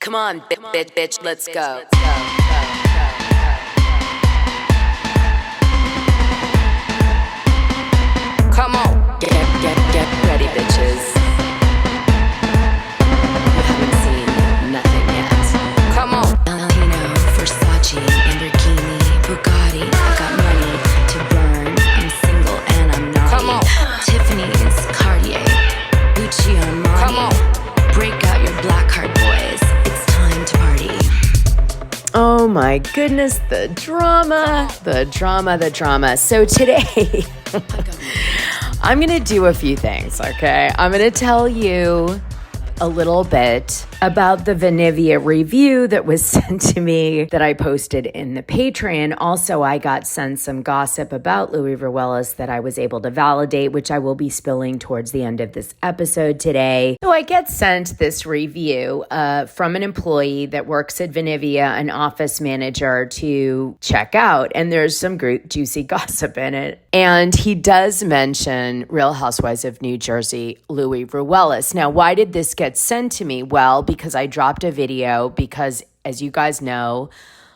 Come on, bitch, let's go. Come on, get ready, bitches. You haven't seen nothing yet. Come on. Valentino, Versace, Lamborghini, Bugatti. I got money to burn. I'm single and I'm naughty. Come on. Tiffany's, Cartier, Gucci, Armani. Come on. Break out your black card, boys. It's time to party. Oh my goodness, the drama. So today, I'm going to do a few things, okay? I'm going to tell you a little bit about the Vinivia review that was sent to me that I posted in the Patreon. Also, I got sent some gossip about Louis Ruelas that I was able to validate, which I will be spilling towards the end of this episode today. So I get sent this review from an employee that works at Vinivia, an office manager, to check out. And there's some juicy gossip in it. And he does mention Real Housewives of New Jersey, Louis Ruelas. Now, why did this get sent to me? Well, because I dropped a video because, as you guys know,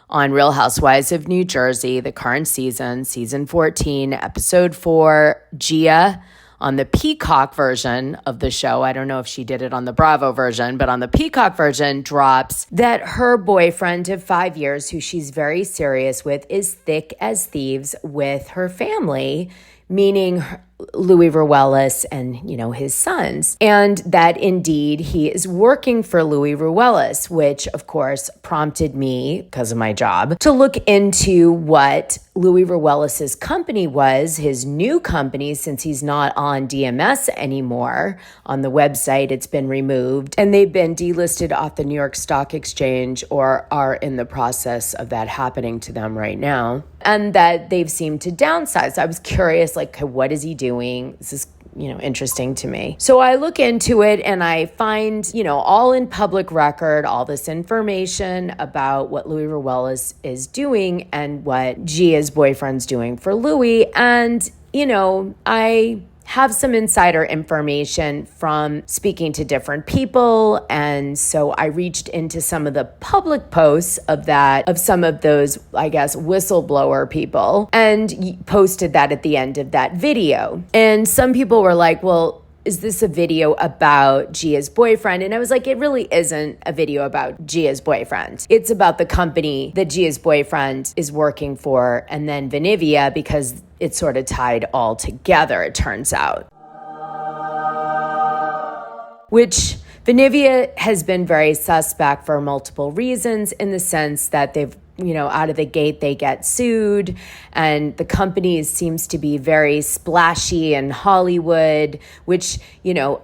on Real Housewives of New Jersey, the current season 14, episode 4, Gia, on the Peacock version of the show, I don't know if she did it on the Bravo version, but on the Peacock version, drops that her boyfriend of 5 years, who she's very serious with, is thick as thieves with her family, meaning Louis Ruelas and, his sons. And that indeed he is working for Louis Ruelas, which of course prompted me, because of my job, to look into what Louis Ruelas' company was, his new company, since he's not on DMS anymore. On the website, it's been removed, and they've been delisted off the New York Stock Exchange, or are in the process of that happening to them right now. And that they've seemed to downsize. I was curious, what is he doing? This is, interesting to me. So I look into it and I find, all in public record, all this information about what Louis Ruelas is doing and what Gia's boyfriend's doing for Louis. And, I have some insider information from speaking to different people. And so I reached into some of the public posts of some of those, I guess, whistleblower people, and posted that at the end of that video. And some people were like, well, is this a video about Gia's boyfriend? And I was like, it really isn't a video about Gia's boyfriend. It's about the company that Gia's boyfriend is working for, and then Vinivia, because it's sort of tied all together, it turns out. Which Vinivia has been very suspect for multiple reasons, in the sense that they've, out of the gate, they get sued, and the company seems to be very splashy and Hollywood, which,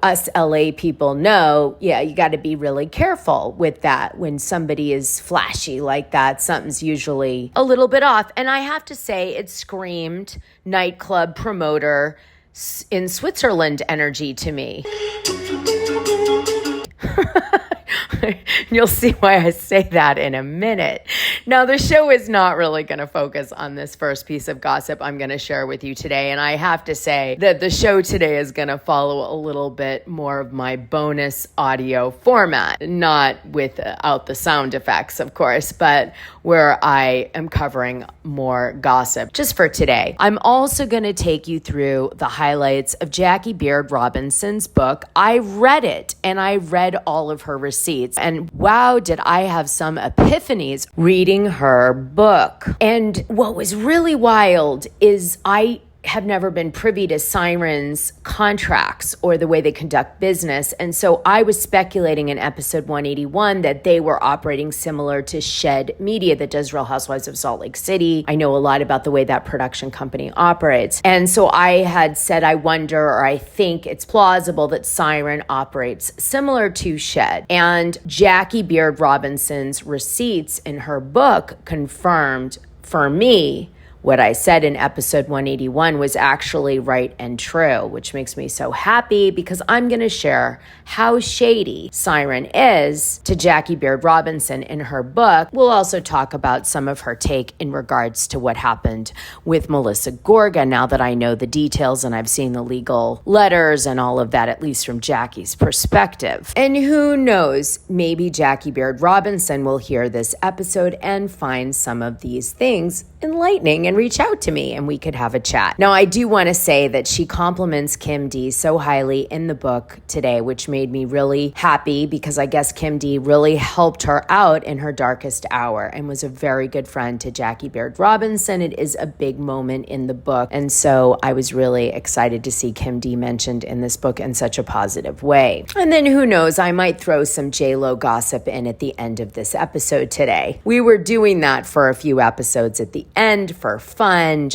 us LA people know, you got to be really careful with that. When somebody is flashy like that, something's usually a little bit off. And I have to say, it screamed nightclub promoter in Switzerland energy to me. You'll see why I say that in a minute. Now, the show is not really going to focus on this first piece of gossip I'm going to share with you today. And I have to say that the show today is going to follow a little bit more of my bonus audio format, not without the sound effects, of course, but where I am covering more gossip just for today. I'm also going to take you through the highlights of Jackie Beard Robinson's book. I read it, and I read all of her receipts, and wow, did I have some epiphanies reading her book. And what was really wild is I have never been privy to Siren's contracts or the way they conduct business. And so I was speculating in episode 181 that they were operating similar to Shed Media that does Real Housewives of Salt Lake City. I know a lot about the way that production company operates. And so I had said, I wonder, or I think it's plausible that Siren operates similar to Shed. And Jackie Beard Robinson's receipts in her book confirmed for me what I said in episode 181 was actually right and true, which makes me so happy because I'm going to share how shady Siren is to Jackie Beard Robinson in her book. We'll also talk about some of her take in regards to what happened with Melisa Gorga now that I know the details and I've seen the legal letters and all of that, at least from Jackie's perspective. And who knows, maybe Jackie Beard Robinson will hear this episode and find some of these things enlightening and reach out to me and we could have a chat. Now, I do want to say that she compliments Kim D so highly in the book today, which made me really happy because I guess Kim D really helped her out in her darkest hour and was a very good friend to Jackie Beard Robinson. It is a big moment in the book. And so I was really excited to see Kim D mentioned in this book in such a positive way. And then who knows, I might throw some J-Lo gossip in at the end of this episode today. We were doing that for a few episodes at the end for fun,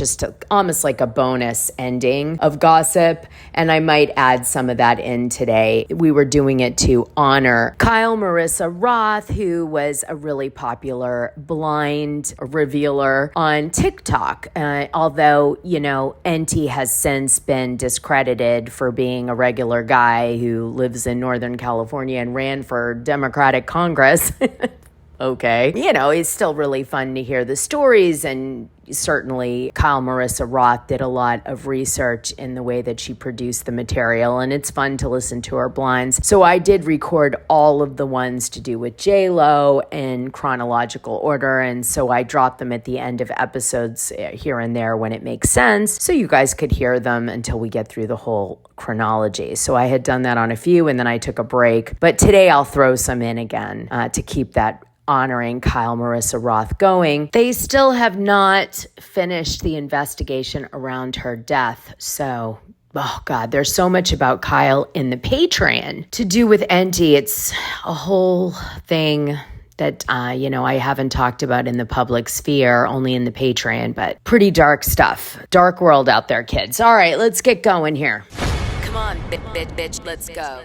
almost like a bonus ending of gossip. And I might add some of that in today. We were doing it to honor Kyle Marisa Roth, who was a really popular blind revealer on TikTok. Although, Enty has since been discredited for being a regular guy who lives in Northern California and ran for Democratic Congress. Okay. It's still really fun to hear the stories, and certainly Kyle Marisa Roth did a lot of research in the way that she produced the material, and it's fun to listen to her blinds. So I did record all of the ones to do with J-Lo in chronological order, and so I dropped them at the end of episodes here and there when it makes sense, so you guys could hear them until we get through the whole chronology. So I had done that on a few, and then I took a break. But today I'll throw some in again to keep that honoring Kyle Marisa Roth going. They still have not finished the investigation around her death. So, oh God, there's so much about Kyle in the Patreon to do with Enty. It's a whole thing that, I haven't talked about in the public sphere, only in the Patreon, but pretty dark stuff. Dark world out there, kids. All right, let's get going here. Come on, bitch, let's go.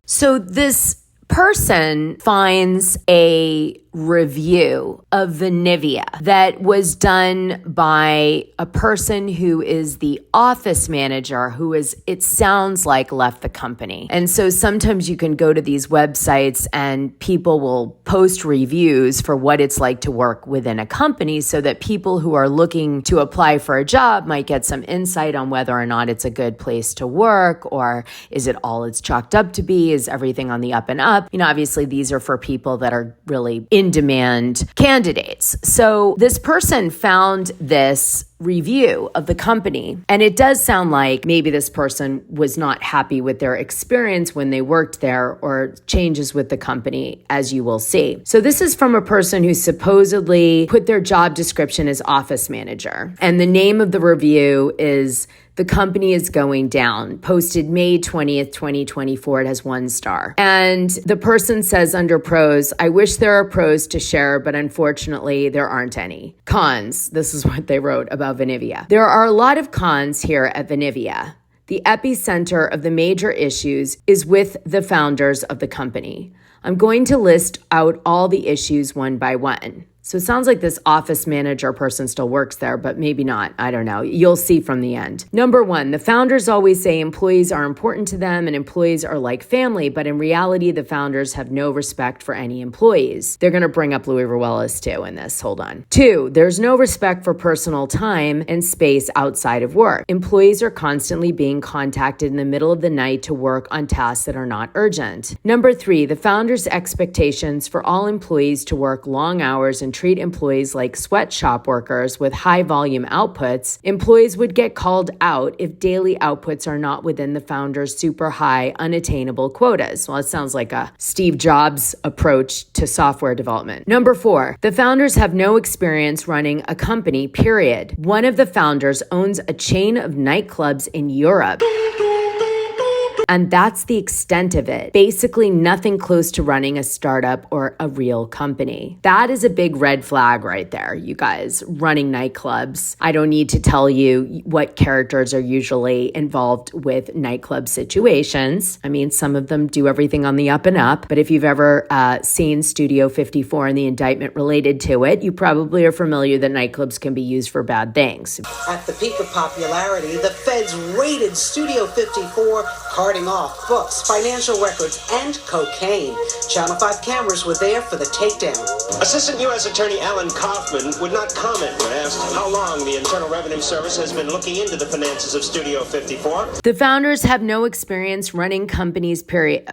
So this person finds a review of Vinivia that was done by a person who is the office manager who is, it sounds like, left the company. And so sometimes you can go to these websites and people will post reviews for what it's like to work within a company so that people who are looking to apply for a job might get some insight on whether or not it's a good place to work, or is it all it's chalked up to be? Is everything on the up and up? Obviously these are for people that are really in demand candidates. So this person found this review of the company, and it does sound like maybe this person was not happy with their experience when they worked there, or changes with the company, as you will see. So this is from a person who supposedly put their job description as office manager, and the name of the review is "The Company is Going Down," posted May 20th, 2024. It has 1 star. And the person says under pros, "I wish there are pros to share, but unfortunately there aren't any. Cons," this is what they wrote about Vinivia. "There are a lot of cons here at Vinivia. The epicenter of the major issues is with the founders of the company. I'm going to list out all the issues one by one." So it sounds like this office manager person still works there, but maybe not. I don't know. You'll see from the end. Number 1, the founders always say employees are important to them and employees are like family, but in reality, the founders have no respect for any employees. They're going to bring up Louis Ruelas too in this. Hold on. 2, there's no respect for personal time and space outside of work. Employees are constantly being contacted in the middle of the night to work on tasks that are not urgent. Number 3, the founders' expectations for all employees to work long hours and treat employees like sweatshop workers with high volume outputs. Employees would get called out if daily outputs are not within the founder's super high unattainable quotas. Well, it sounds like a Steve Jobs approach to software development. Number 4, the founders have no experience running a company, period. One of the founders owns a chain of nightclubs in Europe. And that's the extent of it. Basically, nothing close to running a startup or a real company. That is a big red flag right there, you guys. Running nightclubs. I don't need to tell you what characters are usually involved with nightclub situations. I mean, some of them do everything on the up and up, but if you've ever seen Studio 54 and the indictment related to it, you probably are familiar that nightclubs can be used for bad things. At the peak of popularity, the feds raided Studio 54, carting off books, financial records, and cocaine. Channel 5 cameras were there for the takedown. Assistant U.S. Attorney Alan Kaufman would not comment when asked how long the Internal Revenue Service has been looking into the finances of Studio 54. The founders have no experience running companies, period.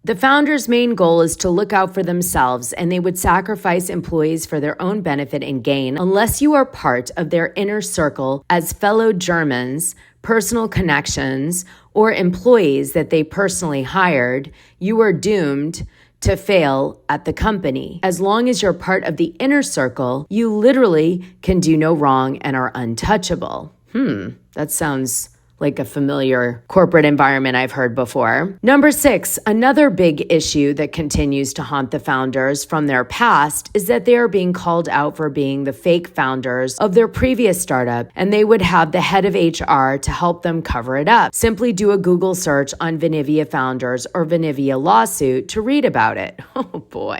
The founders' main goal is to look out for themselves, and they would sacrifice employees for their own benefit and gain unless you are part of their inner circle as fellow Germans, personal connections, or employees that they personally hired. You are doomed to fail at the company. As long as you're part of the inner circle, you literally can do no wrong and are untouchable. That sounds like a familiar corporate environment I've heard before. Number 6, another big issue that continues to haunt the founders from their past is that they are being called out for being the fake founders of their previous startup, and they would have the head of HR to help them cover it up. Simply do a Google search on Vinivia founders or Vinivia lawsuit to read about it. Oh boy.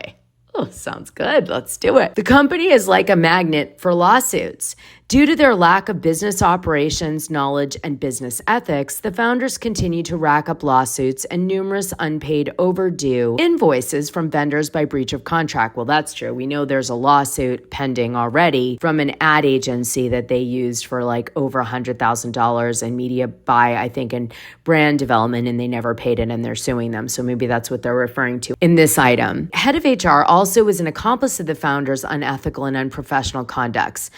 Oh, sounds good. Let's do it. The company is like a magnet for lawsuits. Due to their lack of business operations, knowledge, and business ethics, the founders continue to rack up lawsuits and numerous unpaid overdue invoices from vendors by breach of contract. Well, that's true. We know there's a lawsuit pending already from an ad agency that they used for like over $100,000 in media buy, I think, and brand development, and they never paid it and they're suing them. So maybe that's what they're referring to in this item. Head of HR also is an accomplice of the founders' unethical and unprofessional conducts.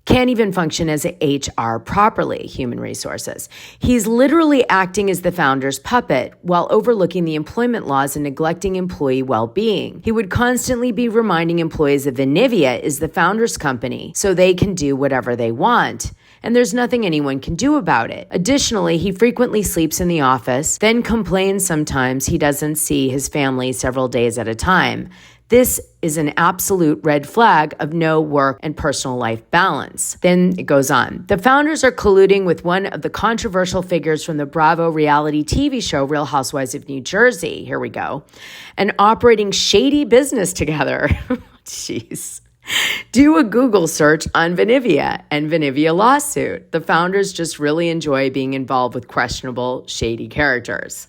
Can't even function as HR properly, human resources. He's literally acting as the founder's puppet while overlooking the employment laws and neglecting employee well-being. He would constantly be reminding employees that Vinivia is the founder's company, so they can do whatever they want. And there's nothing anyone can do about it. Additionally, he frequently sleeps in the office, then complains sometimes he doesn't see his family several days at a time. This is an absolute red flag of no work and personal life balance. Then it goes on. The founders are colluding with one of the controversial figures from the Bravo reality TV show Real Housewives of New Jersey. Here we go. And operating shady business together. Jeez. Do a Google search on Vinivia and Vinivia lawsuit. The founders just really enjoy being involved with questionable, shady characters.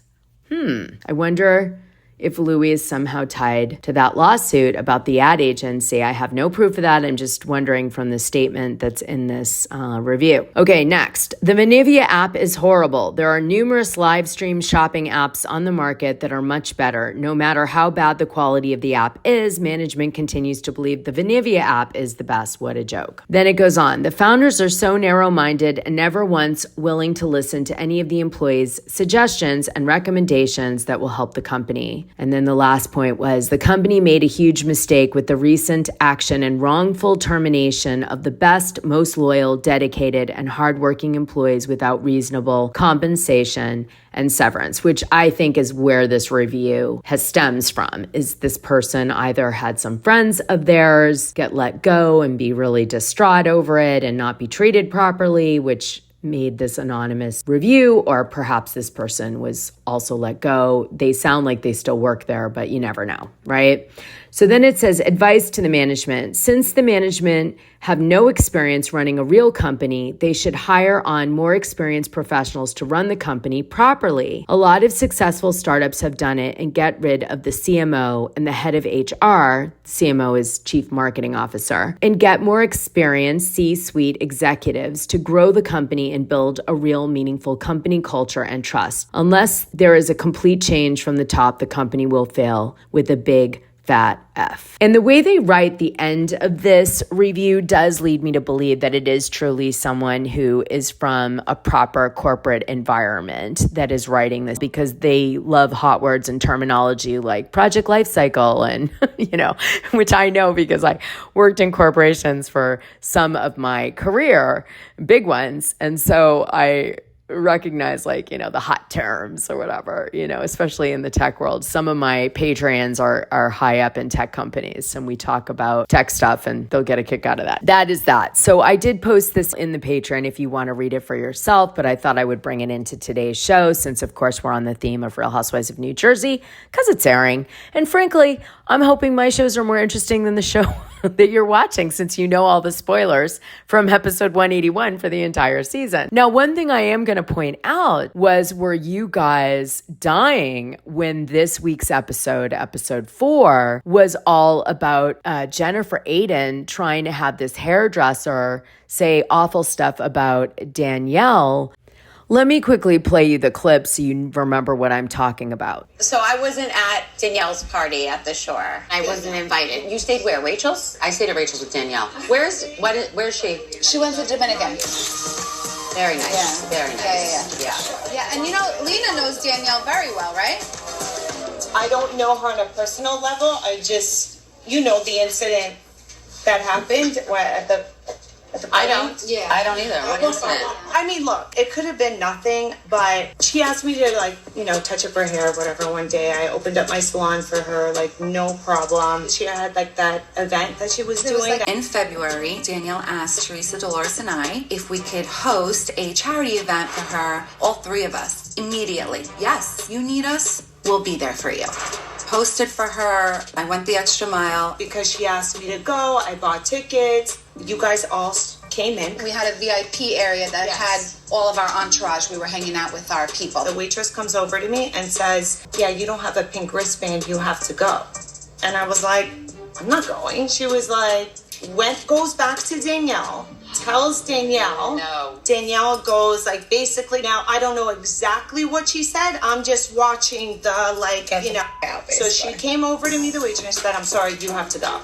I wonder if Louis is somehow tied to that lawsuit about the ad agency. I have no proof of that. I'm just wondering from the statement that's in this review. Okay, next. The Vinivia app is horrible. There are numerous live stream shopping apps on the market that are much better. No matter how bad the quality of the app is, management continues to believe the Vinivia app is the best. What a joke. Then it goes on. The founders are so narrow-minded and never once willing to listen to any of the employees' suggestions and recommendations that will help the company. And then the last point was the company made a huge mistake with the recent action and wrongful termination of the best, most loyal, dedicated, and hardworking employees without reasonable compensation and severance, which I think is where this review stems from. Is this person either had some friends of theirs get let go and be really distraught over it and not be treated properly, which made this anonymous review, or perhaps this person was also let go. They sound like they still work there, but you never know, right? So then it says, advice to the management. Since the management have no experience running a real company, they should hire on more experienced professionals to run the company properly. A lot of successful startups have done it and get rid of the CMO and the head of HR, CMO is Chief Marketing Officer, and get more experienced C-suite executives to grow the company and build a real meaningful company culture and trust. Unless there is a complete change from the top, the company will fail with a big fat F. And the way they write the end of this review does lead me to believe that it is truly someone who is from a proper corporate environment that is writing this, because they love hot words and terminology like project life cycle and, which I know because I worked in corporations for some of my career, big ones. And so I recognize like, the hot terms or whatever, especially in the tech world. Some of my Patreons are high up in tech companies and we talk about tech stuff and they'll get a kick out of that. That is that. So I did post this in the Patreon if you want to read it for yourself, but I thought I would bring it into today's show since of course we're on the theme of Real Housewives of New Jersey because it's airing. And frankly, I'm hoping my shows are more interesting than the show that you're watching since you know all the spoilers from episode 181 for the entire season. Now, one thing I am going to point out was, were you guys dying when this week's episode 4, was all about Jennifer Aydin trying to have this hairdresser say awful stuff about Danielle? Let me quickly play you the clip so you remember what I'm talking about. So I wasn't at Danielle's party at the shore. I wasn't invited. You stayed where? Rachel's? I stayed at Rachel's with Danielle. Where's she? She went to Dominican. Very nice. Yeah. Very nice. Yeah, and Lena knows Danielle very well, right? I don't know her on a personal level. I just, the incident that happened at the I don't. Yeah. I don't either. What incident? I mean, look, it could have been nothing, but she asked me to touch up her hair or whatever one day. I opened up my salon for her, no problem. She had that event that she was doing. In February, Danielle asked Teresa, Dolores, and I if we could host a charity event for her, all three of us, immediately. Yes, you need us, we'll be there for you. Hosted for her. I went the extra mile. Because she asked me to go, I bought tickets. You guys all came in. We had a VIP area that had all of our entourage. We were hanging out with our people. The waitress comes over to me and says, yeah, you don't have a pink wristband, you have to go. And I was like, I'm not going. She was like, goes back to Danielle, tells Danielle. No. Danielle goes basically, now I don't know exactly what she said. I'm just watching the So she came over to me, the waitress, and said, I'm sorry, you have to go.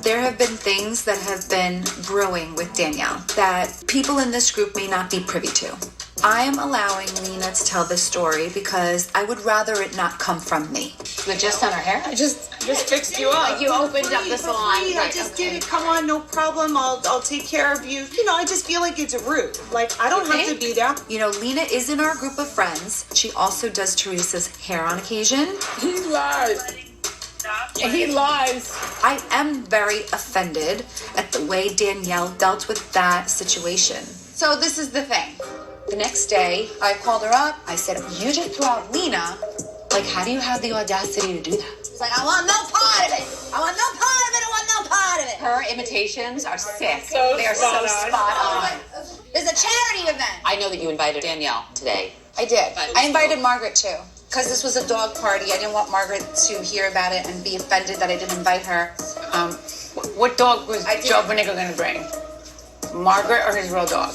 There have been things that have been brewing with Danielle that people in this group may not be privy to. I am allowing Lena to tell this story because I would rather it not come from me. You had just done her hair? I just fixed you up. You opened up the salon. I just did it. Come on, no problem. I'll take care of you. I just feel like it's rude. I don't have to be there. Lena is in our group of friends. She also does Teresa's hair on occasion. He lies. He lies. I am very offended at the way Danielle dealt with that situation. So this is the thing. The next day, I called her up. I said, you just threw out Lena. How do you have the audacity to do that? She's like, I want no part of it. I want no part of it. I want no part of it. Her imitations are sick. They are so spot on. There's a charity event. I know that you invited Danielle today. I did. I invited Margaret too. Because this was a dog party. I didn't want Margaret to hear about it and be offended that I didn't invite her. What dog was Joe Benicco going to bring? Margaret or his real dog?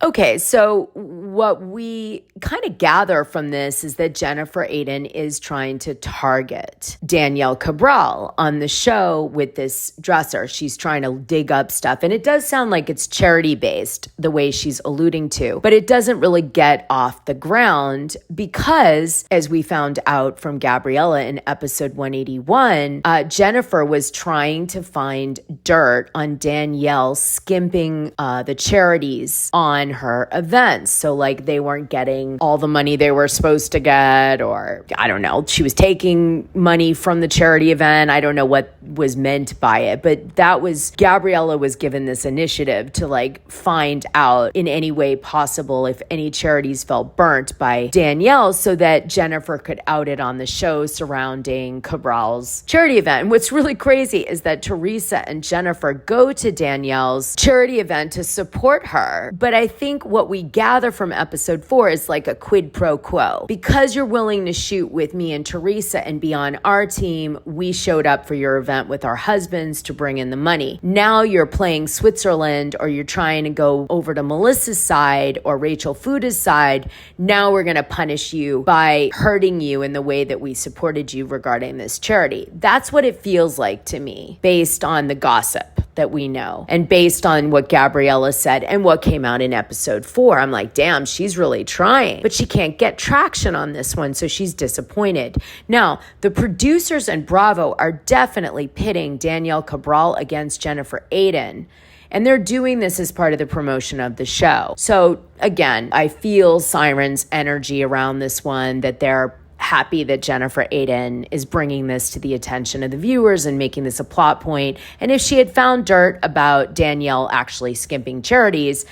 Okay, so what we kind of gather from this is that Jennifer Aydin is trying to target Danielle Cabral on the show with this dresser. She's trying to dig up stuff, and it does sound like it's charity-based, the way she's alluding to, but it doesn't really get off the ground because, as we found out from Gabriella in episode 181, Jennifer was trying to find dirt on Danielle skimping the charities on her events. So they weren't getting all the money they were supposed to get, or I don't know, she was taking money from the charity event. I don't know what was meant by it, but Gabriella was given this initiative to find out in any way possible if any charities felt burnt by Danielle so that Jennifer could out it on the show surrounding Cabral's charity event. And what's really crazy is that Teresa and Jennifer go to Danielle's charity event to support her, but I think what we gather from episode 4 is a quid pro quo. Because you're willing to shoot with me and Teresa and be on our team, we showed up for your event with our husbands to bring in the money. Now you're playing Switzerland, or you're trying to go over to Melissa's side or Rachel Fuda's side. Now we're going to punish you by hurting you in the way that we supported you regarding this charity. That's what it feels like to me, based on the gossip that we know and based on what Gabriella said and what came out in episode 4. I'm like, damn, she's really trying, but she can't get traction on this one, so she's disappointed. Now, the producers and Bravo are definitely pitting Danielle Cabral against Jennifer Aydin. And they're doing this as part of the promotion of the show. So again, I feel Siren's energy around this one, that they're happy that Jennifer Aiden is bringing this to the attention of the viewers and making this a plot point. And if she had found dirt about Danielle actually skimping charities,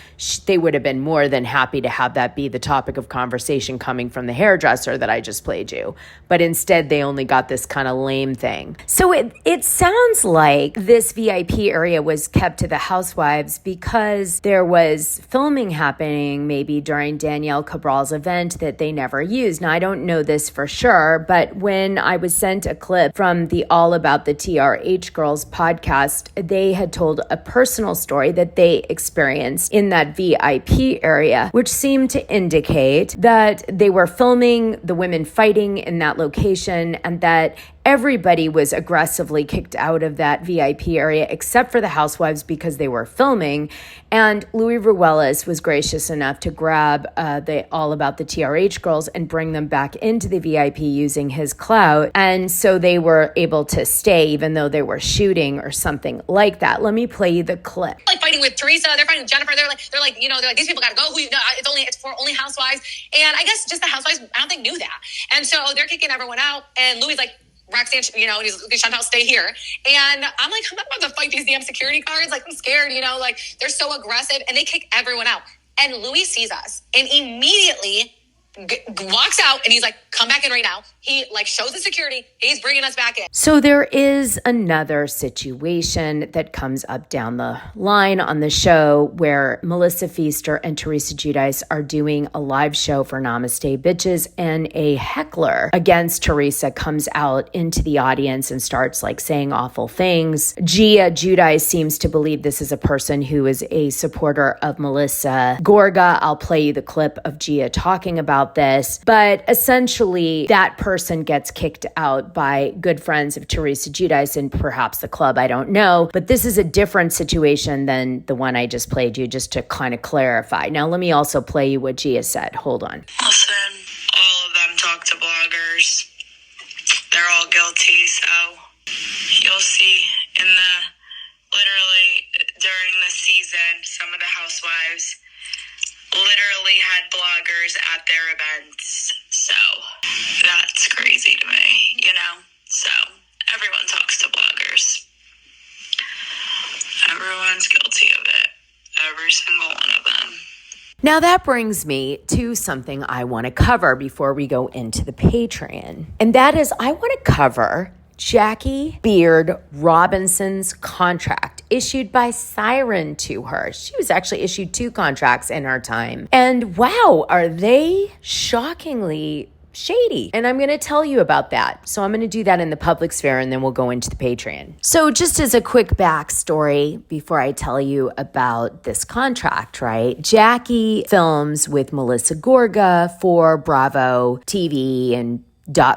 they would have been more than happy to have that be the topic of conversation coming from the hairdresser that I just played you. But instead, they only got this kind of lame thing. So it sounds like this VIP area was kept to the Housewives because there was filming happening maybe during Danielle Cabral's event that they never used. Now, I don't know this for sure, but when I was sent a clip from the All About the TRH Girls podcast, they had told a personal story that they experienced in that VIP area, which seemed to indicate that they were filming the women fighting in that location and that everybody was aggressively kicked out of that VIP area except for the Housewives because they were filming. And Louis Ruelas was gracious enough to grab the All About the TRH Girls and bring them back into the VIP using his clout. And so they were able to stay even though they were shooting or something like that. Let me play you the clip. Like fighting with Teresa, they're fighting with Jennifer. They're like, these people gotta go. It's for only Housewives. And I guess just the Housewives, I don't think knew that. And so they're kicking everyone out. And Louis like, Roxanne, and he's like, Chantal, stay here. And I'm like, I'm not about to fight these damn security guards. Like, I'm scared, like they're so aggressive and they kick everyone out. And Louis sees us and immediately walks out and he's like, come back in right now. He like shows the security. He's bringing us back in. So there is another situation that comes up down the line on the show where Melissa Pfeister and Teresa Giudice are doing a live show for Namaste Bitches, and a heckler against Teresa comes out into the audience and starts like saying awful things. Gia Giudice seems to believe this is a person who is a supporter of Melissa. Gorga, I'll play you the clip of Gia talking about this, but essentially that person gets kicked out by good friends of Teresa Giudice and perhaps the club, I don't know, but this is a different situation than the one I just played you, just to kind of clarify. Now let me also play you what Gia said. Hold on. Listen, all of them talk to bloggers. They're all guilty, so you'll see literally during the season, some of the Housewives literally had bloggers at their events. So that's crazy to me, So everyone talks to bloggers. Everyone's guilty of it. Every single one of them. Now that brings me to something I want to cover before we go into the Patreon. And that is, I want to cover Jackie Beard Robinson's contract issued by Siren to her. She was actually issued 2 contracts in her time. And wow, are they shockingly shady. And I'm going to tell you about that. So I'm going to do that in the public sphere and then we'll go into the Patreon. So just as a quick backstory before I tell you about this contract, right? Jackie films with Melissa Gorga for Bravo TV and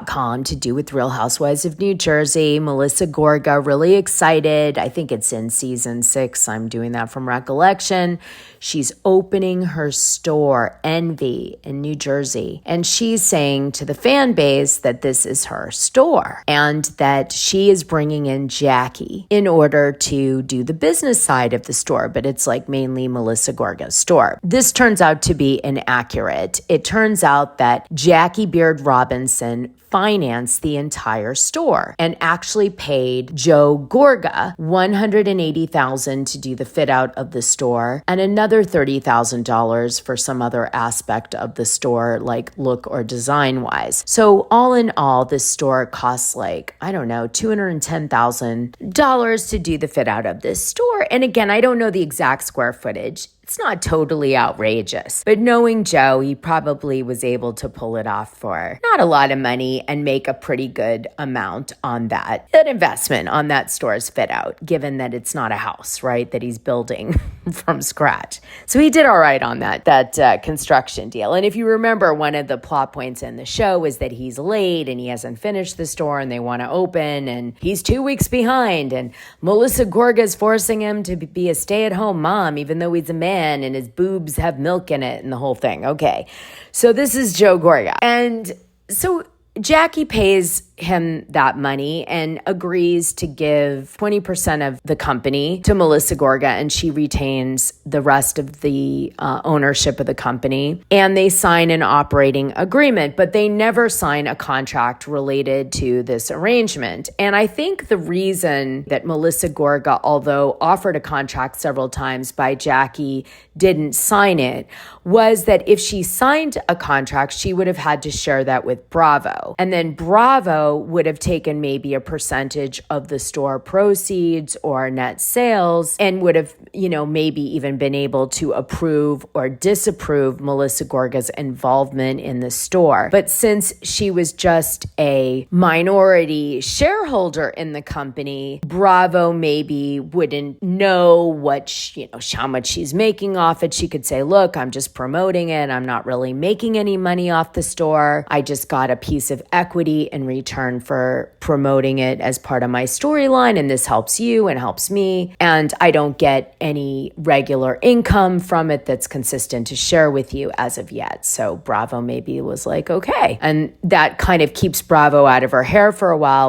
.com to do with Real Housewives of New Jersey. Melissa Gorga, really excited. I think it's in season 6. I'm doing that from recollection. She's opening her store, Envy, in New Jersey. And she's saying to the fan base that this is her store and that she is bringing in Jackie in order to do the business side of the store, but it's like mainly Melissa Gorga's store. This turns out to be inaccurate. It turns out that Jackie Beard Robinson financed the entire store and actually paid Joe Gorga $180,000 to do the fit out of the store and another $30,000 for some other aspect of the store, like look or design wise. So all in all, this store costs $210,000 to do the fit out of this store. And again, I don't know the exact square footage. It's not totally outrageous, but knowing Joe, he probably was able to pull it off for not a lot of money and make a pretty good amount on that investment on that store's fit out, given that it's not a house, right, that he's building from scratch. So he did all right on that construction deal. And if you remember, one of the plot points in the show is that he's late and he hasn't finished the store and they want to open and he's 2 weeks behind and Melissa Gorga is forcing him to be a stay-at-home mom, even though he's a man and his boobs have milk in it and the whole thing. Okay. So this is Joe Gorga. And so Jackie pays him that money and agrees to give 20% of the company to Melisa Gorga, and she retains the rest of the ownership of the company. And they sign an operating agreement, but they never sign a contract related to this arrangement. And I think the reason that Melisa Gorga, although offered a contract several times by Jackie, didn't sign it was that if she signed a contract, she would have had to share that with Bravo. And then Bravo would have taken maybe a percentage of the store proceeds or net sales and would have, maybe even been able to approve or disapprove Melisa Gorga's involvement in the store. But since she was just a minority shareholder in the company, Bravo maybe wouldn't know how much she's making off it. She could say, look, I'm just promoting it. I'm not really making any money off the store. I just got a piece of equity in return for promoting it as part of my storyline, and this helps you and helps me. And I don't get any regular income from it that's consistent to share with you as of yet. So Bravo maybe was like, okay. And that kind of keeps Bravo out of her hair for a while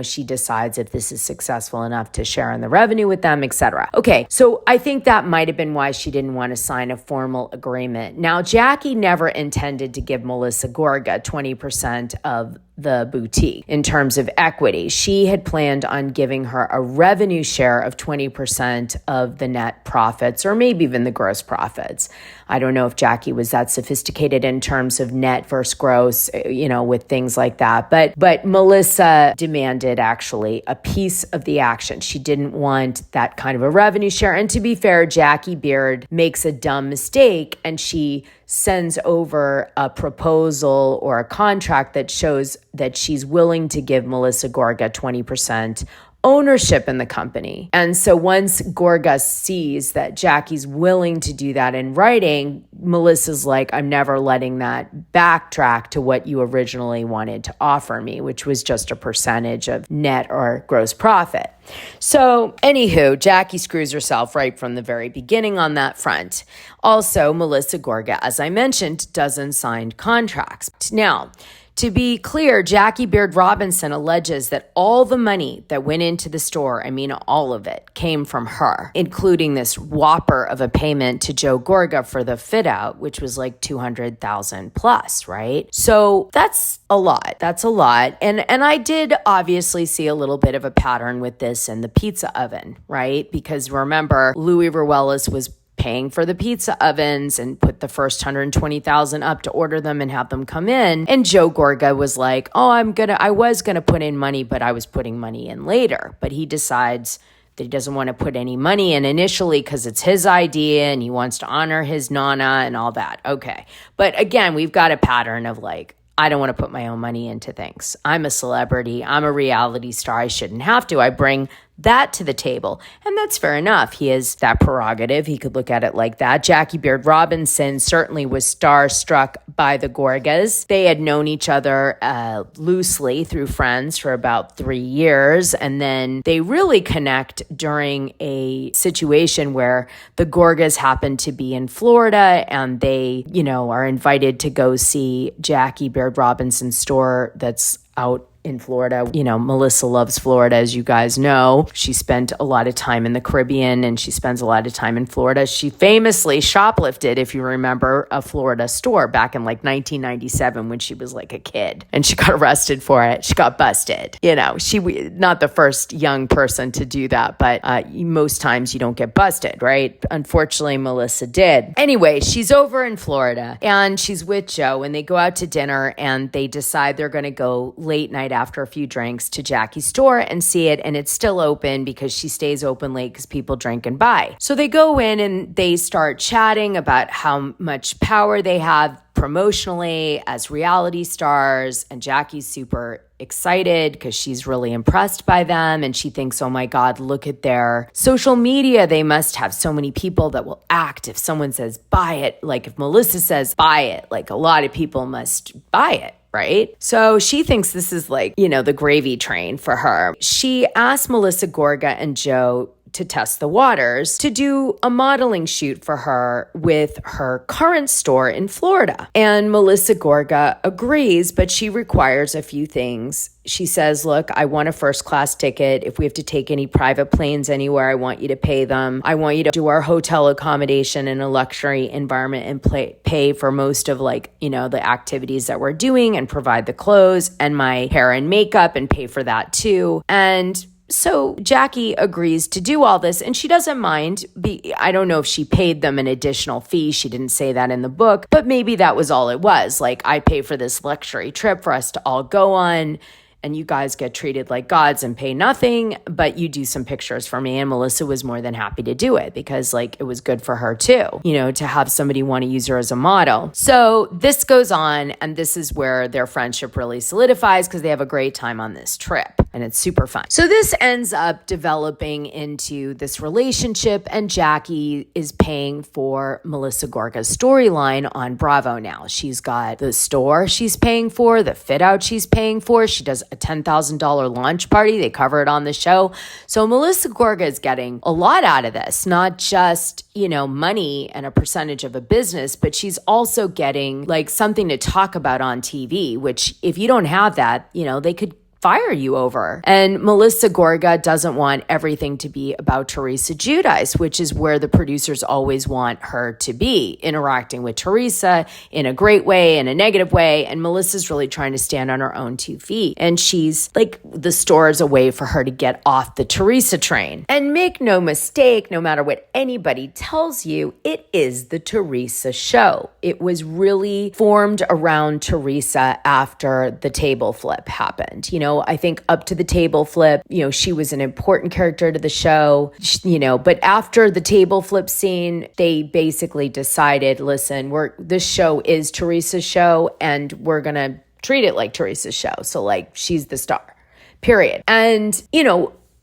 she decides if this is successful enough to share in the revenue with them, etc. Okay, so I think that might have been why she didn't want to sign a formal agreement. Now, Jackie never intended to give Melisa Gorga 20% of the boutique in terms of equity. She had planned on giving her a revenue share of 20% of the net profits, or maybe even the gross profits. I don't know if Jackie was that sophisticated in terms of net versus gross, with things like that. But Melisa demanded actually a piece of the action. She didn't want that kind of a revenue share. And to be fair, Jackie Beard makes a dumb mistake and she sends over a proposal or a contract that shows that she's willing to give Melisa Gorga 20% ownership in the company. And so once Gorga sees that Jackie's willing to do that in writing, Melissa's like, I'm never letting that backtrack to what you originally wanted to offer me, which was just a percentage of net or gross profit. So anywho, Jackie screws herself right from the very beginning on that front. Also, Melisa Gorga, as I mentioned, doesn't sign contracts. Now, to be clear, Jackie Beard Robinson alleges that all the money that went into the store, all of it, came from her, including this whopper of a payment to Joe Gorga for the fit out, which was like $200,000 plus, right? So that's a lot. And I did obviously see a little bit of a pattern with this in the pizza oven, right? Because remember, Louis Ruelas was paying for the pizza ovens and put the first $120,000 up to order them and have them come in. And Joe Gorga was like, I was gonna put in money, but I was putting money in later. But he decides that he doesn't want to put any money in initially because it's his idea and he wants to honor his nana and all that. Okay. But again, we've got a pattern of I don't want to put my own money into things. I'm a celebrity. I'm a reality star. I shouldn't have to. I bring that to the table. And that's fair enough. He has that prerogative. He could look at it like that. Jackie Beard Robinson certainly was starstruck by the Gorgas. They had known each other loosely through friends for about 3 years. And then they really connect during a situation where the Gorgas happen to be in Florida and they, are invited to go see Jackie Beard Robinson's store that's out in Florida. Melisa loves Florida, as you guys know. She spent a lot of time in the Caribbean and she spends a lot of time in Florida. She famously shoplifted, if you remember, a Florida store back in 1997 when she was a kid. And she got arrested for it. She got busted. She not the first young person to do that, but most times you don't get busted, right? Unfortunately, Melisa did. Anyway, she's over in Florida and she's with Joe and they go out to dinner and they decide they're going to go late night after a few drinks to Jackie's store and see it, and it's still open because she stays open late because people drink and buy. So they go in and they start chatting about how much power they have promotionally as reality stars, and Jackie's super excited because she's really impressed by them and she thinks, oh my God, look at their social media. They must have so many people that will act if someone says buy it. If Melisa says buy it, a lot of people must buy it. Right? So she thinks this is the gravy train for her. She asked Melisa Gorga and Joe to test the waters to do a modeling shoot for her with her current store in Florida. And Melisa Gorga agrees, but she requires a few things. She says, look, I want a first class ticket. If we have to take any private planes anywhere, I want you to pay them. I want you to do our hotel accommodation in a luxury environment and pay for most of the activities that we're doing and provide the clothes and my hair and makeup and pay for that too. And so Jackie agrees to do all this, and she doesn't mind. I don't know if she paid them an additional fee. She didn't say that in the book, but maybe that was all it was. Like, I pay for this luxury trip for us to all go on, and you guys get treated like gods and pay nothing, but you do some pictures for me. And Melisa was more than happy to do it because it was good for her too, to have somebody want to use her as a model. So this goes on, and this is where their friendship really solidifies because they have a great time on this trip. And it's super fun. So this ends up developing into this relationship, and Jackie is paying for Melisa Gorga's storyline on Bravo now. She's got the store she's paying for, the fit out she's paying for. She does a $10,000 launch party. They cover it on the show. So Melisa Gorga is getting a lot out of this, not just, money and a percentage of a business, but she's also getting something to talk about on TV, which if you don't have that, they could fire you over. And Melisa Gorga doesn't want everything to be about Teresa Giudice, which is where the producers always want her to be, interacting with Teresa in a great way, in a negative way. And Melissa's really trying to stand on her own 2 feet. And she's the store is a way for her to get off the Teresa train. And make no mistake, no matter what anybody tells you, it is the Teresa show. It was really formed around Teresa after the table flip happened. I think up to the table flip, she was an important character to the show, but after the table flip scene, they basically decided, listen, this show is Teresa's show and we're going to treat it like Teresa's show. So she's the star, period. And,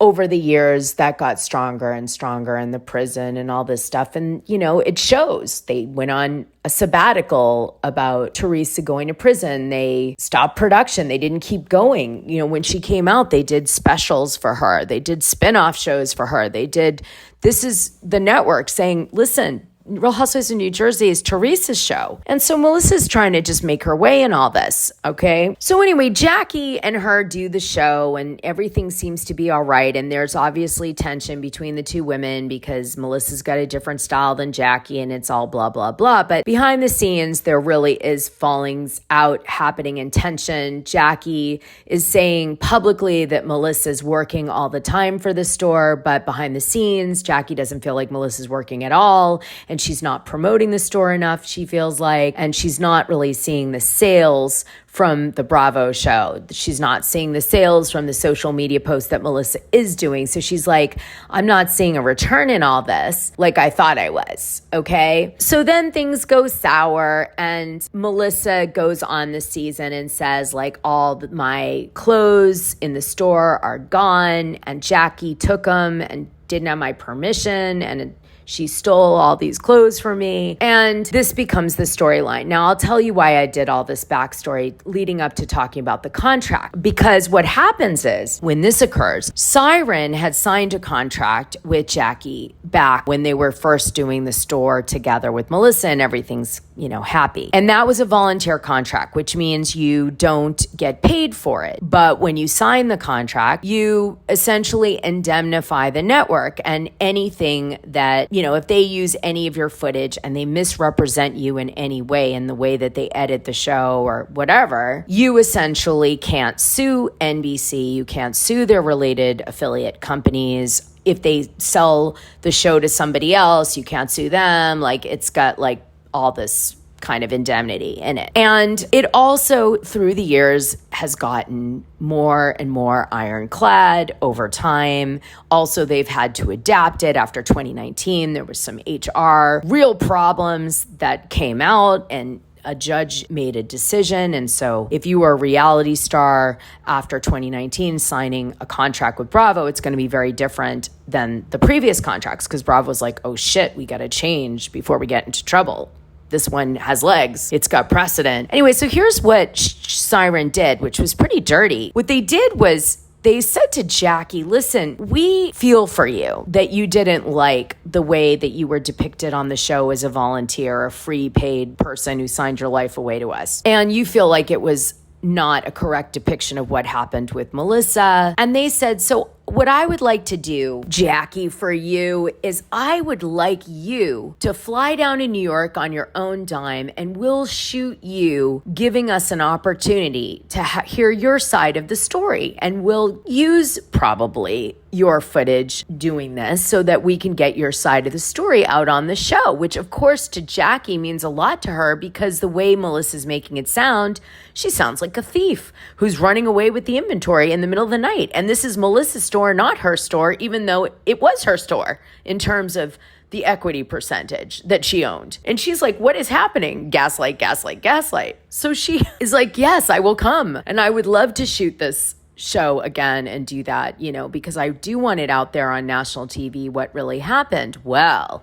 over the years, that got stronger and stronger in the prison and all this stuff. And, it shows. They went on a sabbatical about Teresa going to prison. They stopped production. They didn't keep going. When she came out, they did specials for her. They did spin-off shows for her. This is the network saying, listen, Real Housewives of New Jersey is Teresa's show. And so Melissa's trying to just make her way in all this, okay? So anyway, Jackie and her do the show and everything seems to be all right. And there's obviously tension between the two women because Melissa's got a different style than Jackie and it's all blah, blah, blah. But behind the scenes, there really is fallings out happening in tension. Jackie is saying publicly that Melissa's working all the time for the store, but behind the scenes, Jackie doesn't feel like Melissa's working at all. And she's not promoting the store enough, she feels like, and she's not really seeing the sales from the Bravo show. She's not seeing the sales from the social media posts that Melisa is doing. So she's like, I'm not seeing a return in all this like I thought I was, okay? So then things go sour and Melisa goes on the season and says all my clothes in the store are gone and Jackie took them and didn't have my permission and she stole all these clothes from me. And this becomes the storyline. Now, I'll tell you why I did all this backstory leading up to talking about the contract. Because what happens is, when this occurs, Siren had signed a contract with Jackie back when they were first doing the store together with Melisa and everything's, happy. And that was a volunteer contract, which means you don't get paid for it. But when you sign the contract, you essentially indemnify the network and anything that, if they use any of your footage and they misrepresent you in any way in the way that they edit the show or whatever, you essentially can't sue NBC. You can't sue their related affiliate companies. If they sell the show to somebody else, you can't sue them. It's got all this kind of indemnity in it. And it also, through the years, has gotten more and more ironclad over time. Also, they've had to adapt it after 2019. There was some HR real problems that came out and a judge made a decision. And so if you were a reality star after 2019 signing a contract with Bravo, it's going to be very different than the previous contracts because Bravo's like, oh shit, we got to change before we get into trouble. This one has legs. It's got precedent. Anyway, so here's what Siren did, which was pretty dirty. What they did was they said to Jackie, listen, we feel for you that you didn't like the way that you were depicted on the show as a volunteer, a free paid person who signed your life away to us. And you feel like it was not a correct depiction of what happened with Melisa. And they said, so what I would like to do, Jackie, for you is I would like you to fly down to New York on your own dime and we'll shoot you giving us an opportunity to hear your side of the story. And we'll use probably your footage doing this so that we can get your side of the story out on the show, which of course to Jackie means a lot to her because the way Melissa's making it sound, she sounds like a thief who's running away with the inventory in the middle of the night. And this is Melissa's store, not her store, even though it was her store in terms of the equity percentage that she owned. And she's like, what is happening? Gaslight, gaslight, gaslight. So she is like, yes, I will come. And I would love to shoot this show again and do that, because I do want it out there on national TV, what really happened. Well,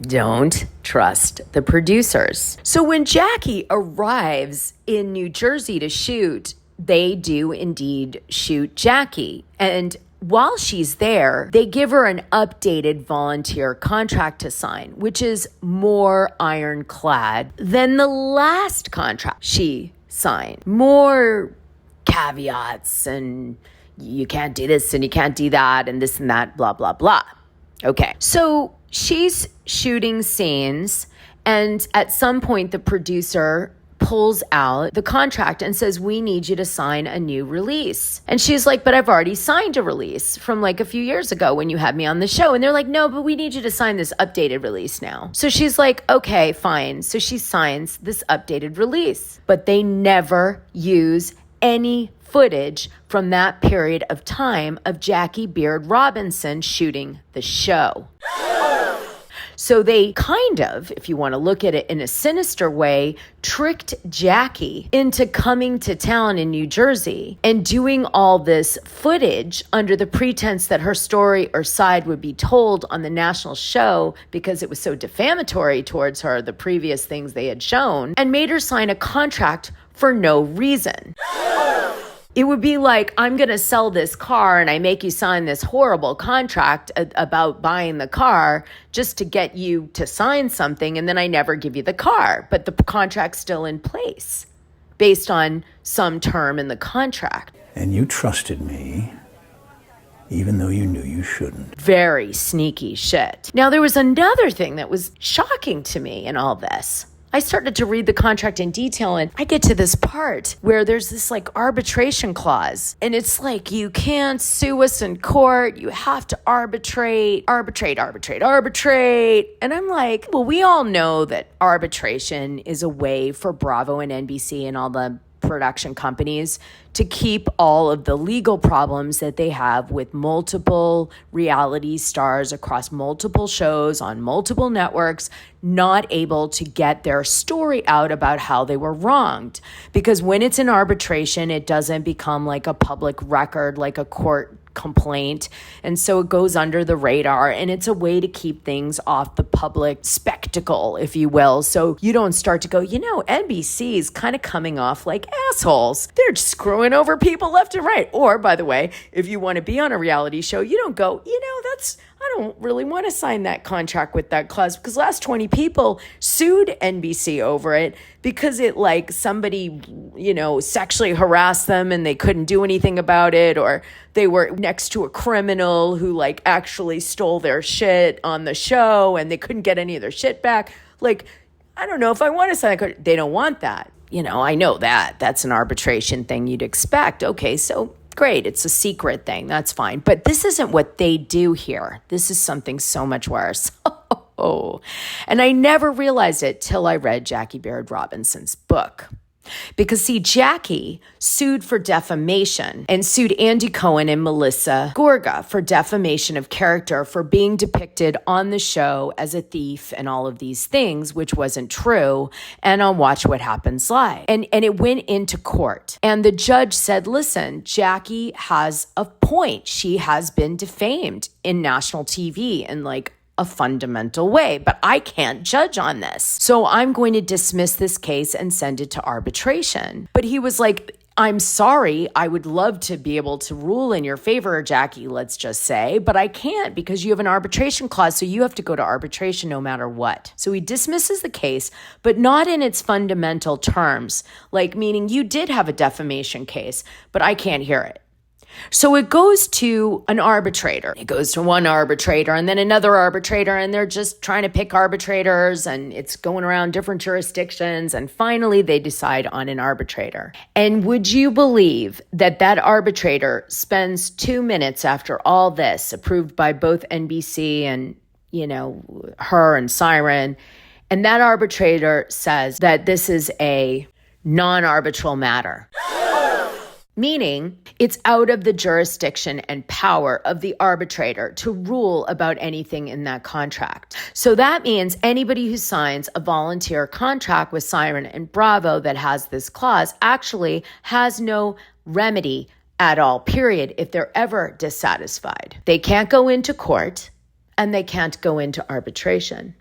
don't trust the producers. So when Jackie arrives in New Jersey to shoot, they do indeed shoot Jackie. And while she's there, they give her an updated volunteer contract to sign, which is more ironclad than the last contract she signed. More caveats and you can't do this and you can't do that and this and that, blah, blah, blah. Okay, so she's shooting scenes and at some point the producer pulls out the contract and says, we need you to sign a new release. And she's like, but I've already signed a release from like a few years ago when you had me on the show. And they're like, no, but we need you to sign this updated release now. So she's like, okay, fine. So she signs this updated release, but they never use any footage from that period of time of Jackie Beard Robinson shooting the show. So they kind of, if you want to look at it in a sinister way, tricked Jackie into coming to town in New Jersey and doing all this footage under the pretense that her story or side would be told on the national show because it was so defamatory towards her, the previous things they had shown, and made her sign a contract for no reason. It would be like, I'm going to sell this car and I make you sign this horrible contract about buying the car just to get you to sign something, and then I never give you the car, but the contract's still in place based on some term in the contract. And you trusted me, even though you knew you shouldn't. Very sneaky shit. Now, there was another thing that was shocking to me in all this. I started to read the contract in detail and I get to this part where there's this like arbitration clause. And it's like, you can't sue us in court. You have to arbitrate. And I'm like, well, we all know that arbitration is a way for Bravo and NBC and all the production companies to keep all of the legal problems that they have with multiple reality stars across multiple shows on multiple networks not able to get their story out about how they were wronged. Because when it's in arbitration, it doesn't become like a public record, like a court complaint. And so it goes under the radar, and it's a way to keep things off the public spectacle, if you will. So you don't start to go, NBC is kind of coming off like assholes. They're just screwing over people left and right. Or, by the way, if you want to be on a reality show, you don't go, I don't really want to sign that contract with that clause, because last 20 people sued NBC over it because it somebody, sexually harassed them and they couldn't do anything about it, or they were next to a criminal who actually stole their shit on the show and they couldn't get any of their shit back. I don't know if I want to sign that. They don't want that. I know that. That's an arbitration thing you'd expect. Okay, so great, it's a secret thing, that's fine. But this isn't what they do here. This is something so much worse. And I never realized it till I read Jackie Beard Robinson's book. Because see, Jackie sued for defamation and sued Andy Cohen and Melisa Gorga for defamation of character for being depicted on the show as a thief and all of these things, which wasn't true, and on Watch What Happens Live. And it went into court. And the judge said, listen, Jackie has a point. She has been defamed in national TV and a fundamental way, but I can't judge on this. So I'm going to dismiss this case and send it to arbitration. But he was like, I'm sorry, I would love to be able to rule in your favor, Jackie, let's just say, but I can't because you have an arbitration clause, so you have to go to arbitration no matter what. So he dismisses the case, but not in its fundamental terms, like meaning you did have a defamation case, but I can't hear it. So it goes to an arbitrator. It goes to one arbitrator and then another arbitrator, and they're just trying to pick arbitrators, and it's going around different jurisdictions. And finally, they decide on an arbitrator. And would you believe that that arbitrator spends 2 minutes after all this, approved by both NBC and, her and Siren, and that arbitrator says that this is a non-arbitral matter. Meaning it's out of the jurisdiction and power of the arbitrator to rule about anything in that contract. So that means anybody who signs a volunteer contract with Siren and Bravo that has this clause actually has no remedy at all, period, if they're ever dissatisfied. They can't go into court and they can't go into arbitration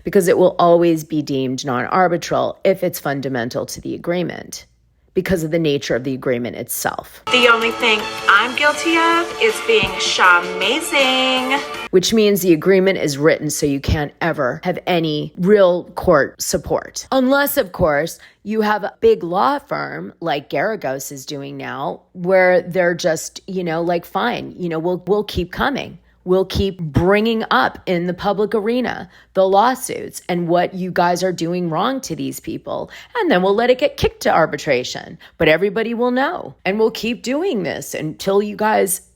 because it will always be deemed non-arbitral if it's fundamental to the agreement, because of the nature of the agreement itself. The only thing I'm guilty of is being shamazing. Which means the agreement is written so you can't ever have any real court support. Unless, of course, you have a big law firm like Garagos is doing now, where they're just, fine, we'll keep coming. We'll keep bringing up in the public arena the lawsuits and what you guys are doing wrong to these people. And then we'll let it get kicked to arbitration. But everybody will know. And we'll keep doing this until you guys,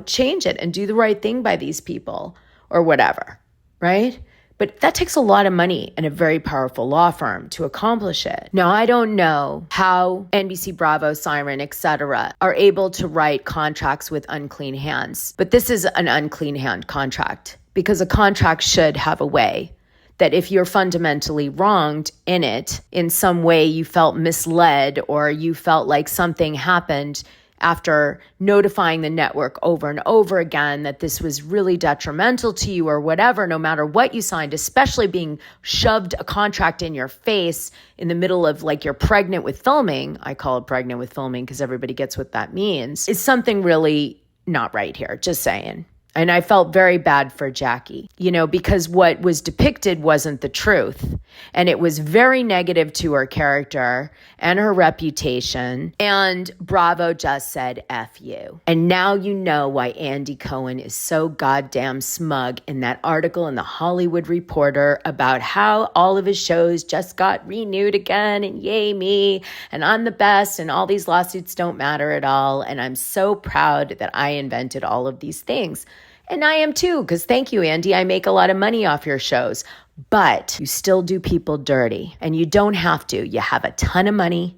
change it and do the right thing by these people or whatever, right? But that takes a lot of money and a very powerful law firm to accomplish it. Now, I don't know how NBC, Bravo, Siren, etc. are able to write contracts with unclean hands. But this is an unclean hand contract, because a contract should have a way that if you're fundamentally wronged in it, in some way you felt misled or you felt like something happened after notifying the network over and over again that this was really detrimental to you or whatever, no matter what you signed, especially being shoved a contract in your face in the middle of you're pregnant with filming, I call it pregnant with filming because everybody gets what that means, is something really not right here, just saying. And I felt very bad for Jackie, because what was depicted wasn't the truth. And it was very negative to her character and her reputation. And Bravo just said, F you. And now you know why Andy Cohen is so goddamn smug in that article in the Hollywood Reporter about how all of his shows just got renewed again and yay me. And I'm the best and all these lawsuits don't matter at all. And I'm so proud that I invented all of these things. And I am too, because thank you, Andy. I make a lot of money off your shows. But you still do people dirty. And you don't have to. You have a ton of money.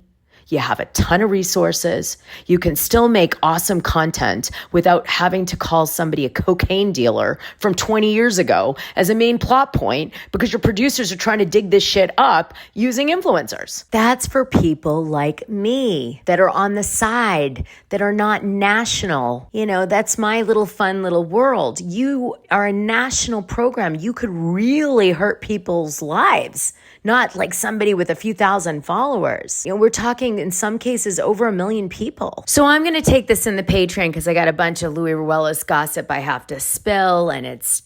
You have a ton of resources. You can still make awesome content without having to call somebody a cocaine dealer from 20 years ago as a main plot point because your producers are trying to dig this shit up using influencers. That's for people like me that are on the side, that are not national. That's my little fun little world. You are a national program. You could really hurt people's lives, not like somebody with a few thousand followers. We're talking in some cases over 1 million people. So I'm going to take this in the Patreon because I got a bunch of Louis Ruelas gossip I have to spill, and it's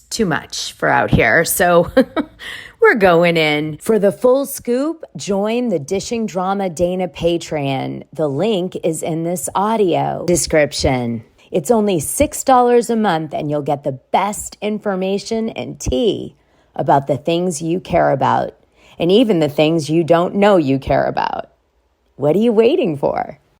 too much for out here. So we're going in. For the full scoop, join the Dishing Drama Dana Patreon. The link is in this audio description. It's only $6 a month, and you'll get the best information and tea about the things you care about, and even the things you don't know you care about. What are you waiting for?